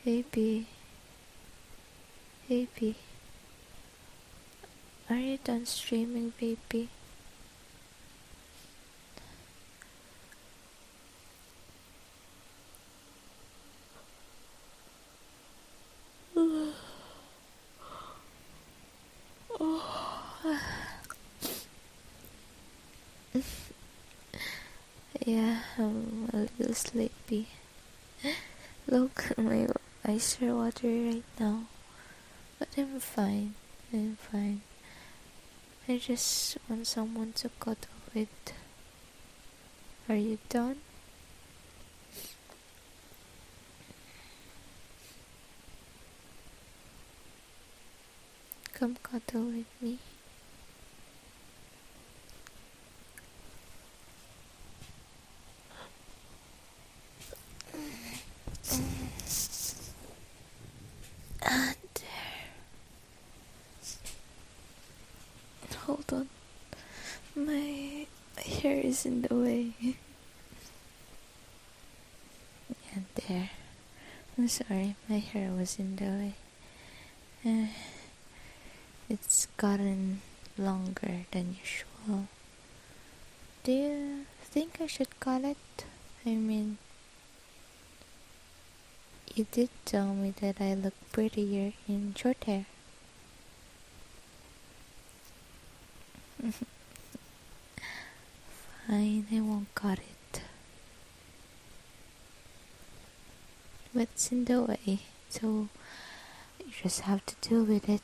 Baby, baby, are you done streaming, baby? Yeah, I'm a little sleepy. Look, my eyes are watery right now. But I'm fine. I'm fine. I just want someone to cuddle with. Are you done? Come cuddle with me. And hold on. My hair is in the way. And there. I'm sorry, my hair was in the way. It's gotten longer than usual. Do you think I should cut it? I mean, you did tell me that I look prettier in short hair. Fine, I won't cut it. But it's in the way, so you just have to deal with it.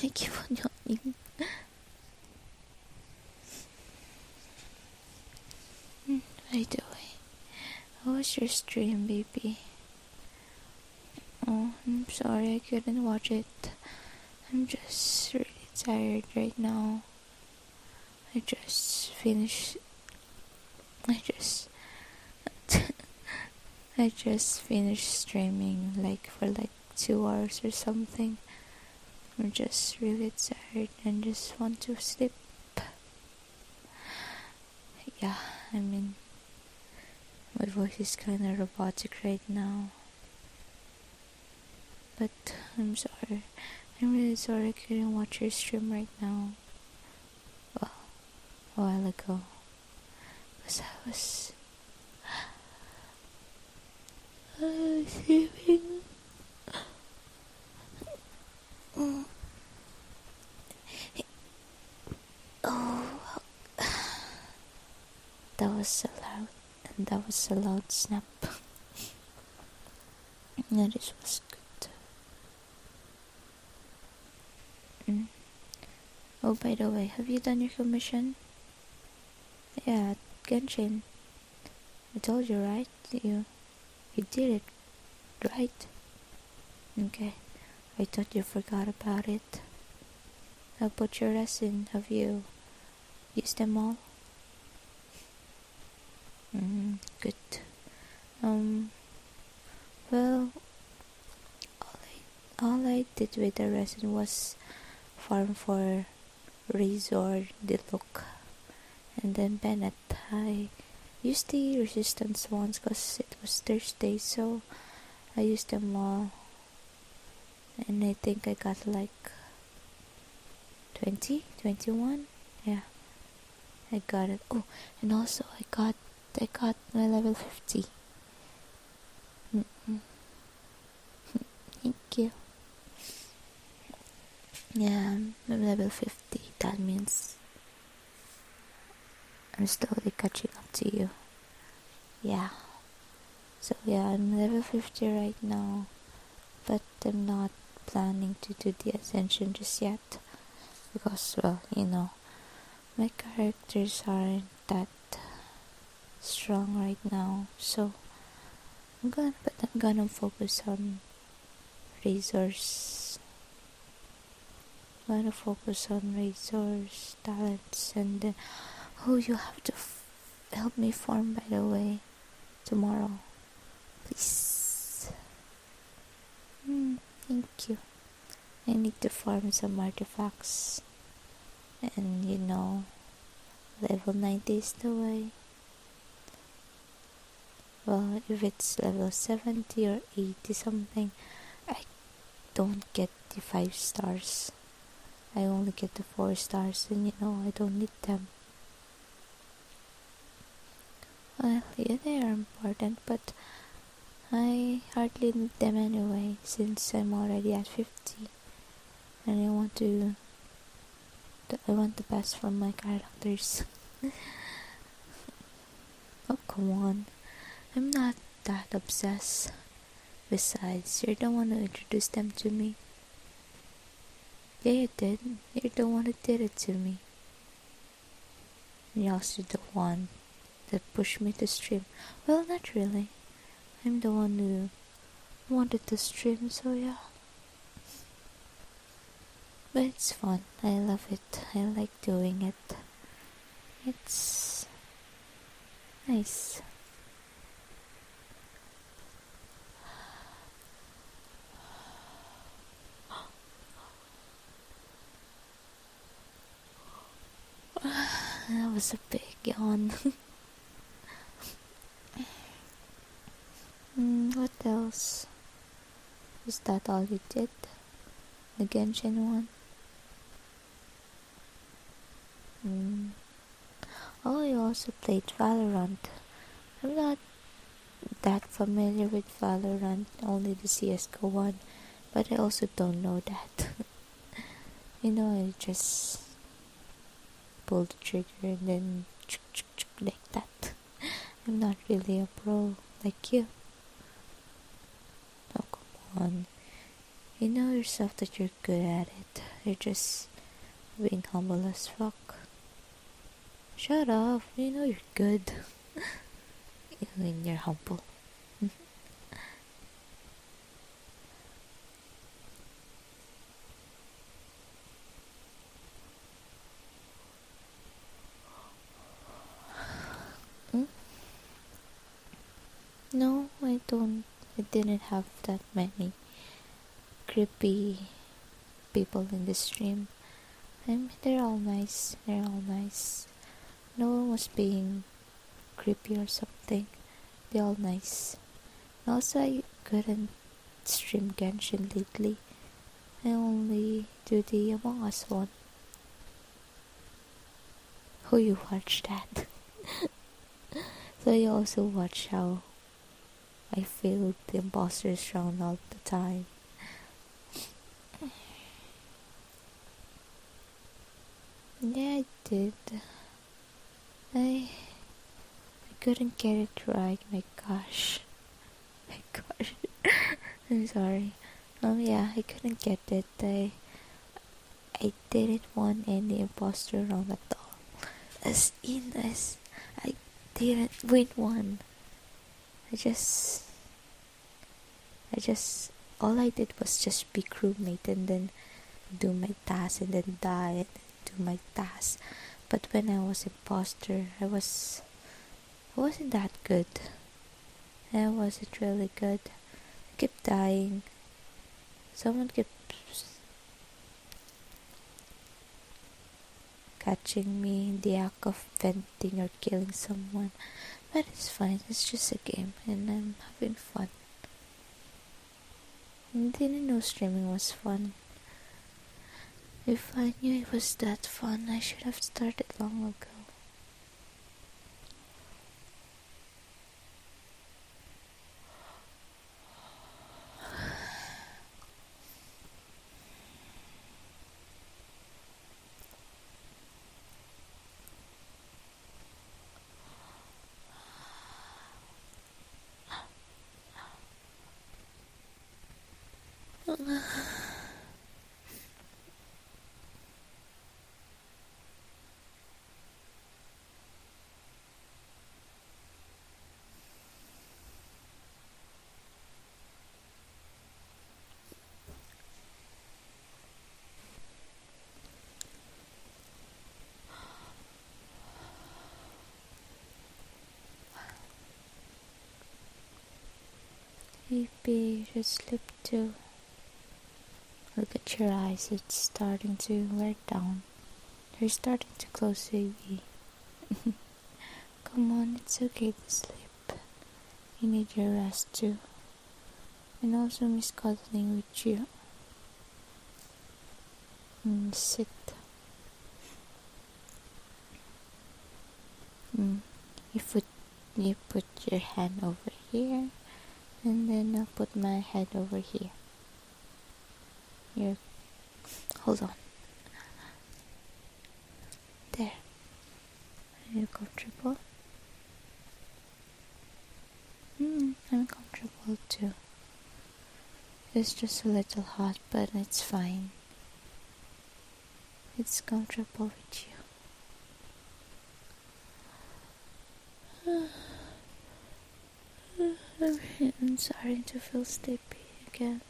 I keep on yawning. By the way, how was your stream, baby? Oh, I'm sorry I couldn't watch it. I'm just really tired right now. I just finished. I just. I just finished streaming for 2 hours or something. I'm just really tired and just want to sleep. Yeah, I mean, my voice is kind of robotic right now. But I'm sorry. I'm really sorry I couldn't watch your stream right now. Well, a while ago. Because I was sleeping. Oh, that was so loud. And that was a loud snap. Yeah, this was good. Oh, by the way, have you done your commission? Yeah, Genshin. I told you, right? You did it, right? Okay. I thought you forgot about it. How about your resin? Have you used them all? Good. Well, all I did with the resin was farm for Razor, Diluc, and then Bennett. I used the resistance ones because it was Thursday, so I used them all. And I think I got 20, 21. Yeah, I got it. Oh, and also I got my level 50. Thank you. Yeah, I'm level 50. That means I'm slowly catching up to you. Yeah. So yeah, I'm level 50 right now. But I'm not planning to do the ascension just yet. Because, well, my characters aren't that strong right now. So I'm gonna focus on Razor's. I'm gonna focus on Razor's talents, and then Oh, you have to help me farm, by the way, tomorrow. Please. Thank you. I need to farm some artifacts. And level 90 is the way. Well, if it's level 70 or 80 something, I don't get the 5 stars. I only get the 4 stars, and I don't need them. Well, yeah, they are important, but I hardly need them anyway, since I'm already at 50, and I want the best from my characters. Oh, come on. I'm not that obsessed. Besides, you're the one who introduced them to me. Yeah, you did. You're the one who did it to me. And you're also the one that pushed me to stream. Well, not really. I'm the one who wanted to stream, so yeah. But it's fun. I love it. I like doing it. It's nice. That was a big yawn. What else? Is that all you did? The Genshin one? Oh, you also played Valorant. I'm not that familiar with Valorant, only the CSGO one, but I also don't know that. I just pull the trigger and then like that. I'm not really a pro like you. Oh, come on. You know yourself that you're good at it. You're just being humble as fuck. Shut up. You know you're good. When you're humble. No, I don't. I didn't have that many creepy people in the stream. They're all nice. They're all nice. No one was being creepy or something. They're all nice. Also, I couldn't stream Genshin lately. I only do the Among Us one. Oh, you watch that? So you also watch how I failed the imposters round all the time. Yeah, I did. I couldn't get it right. My gosh. My gosh. I'm sorry. Yeah, I couldn't get it. I didn't want any imposter round at all. As I didn't win one. I just all I did was just be crewmate and then do my task and then die and then do my task. But when I was imposter, I wasn't that good. I wasn't really good. I kept dying. Someone kept catching me in the act of venting or killing someone. But it's fine, it's just a game and I'm having fun. I didn't know streaming was fun. If I knew it was that fun, I should have started long ago. Maybe you should sleep too. Look at your eyes, it's starting to wear down. They're starting to close, baby. Come on, it's okay to sleep. You need your rest too. And also miss cuddling with you. Sit. Mm. You put your hand over here, and then I'll put my head over here. Here. Hold on. There. Are you comfortable? I'm comfortable too. It's just a little hot, but it's fine. It's comfortable with you. I'm starting to feel sleepy again.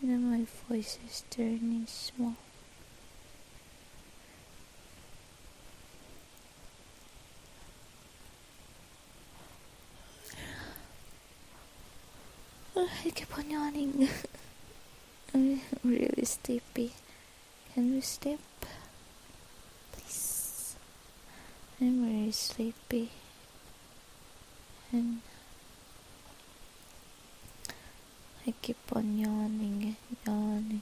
And then my voice is turning small. I keep on yawning. I'm really sleepy. Can we sleep? Please. I'm very sleepy. And I keep on yawning and yawning.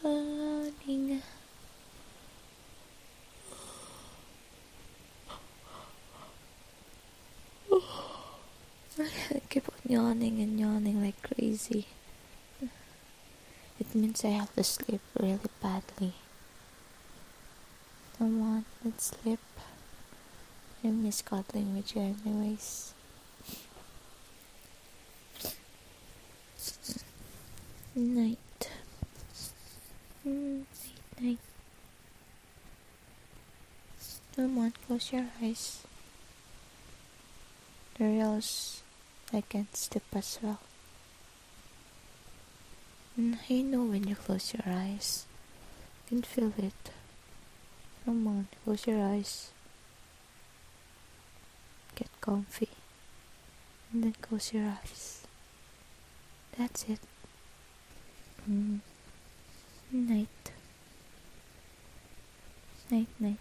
Yawning. I keep on yawning and yawning like crazy. It means I have to sleep really badly. Come on, let's sleep. I miss cuddling with you anyways. Night. Night. Come on, close your eyes. Or else I can't sleep as well. I know when you close your eyes. I can feel it. Come on, close your eyes. Get comfy. And then close your eyes. That's it. Night. Night, night.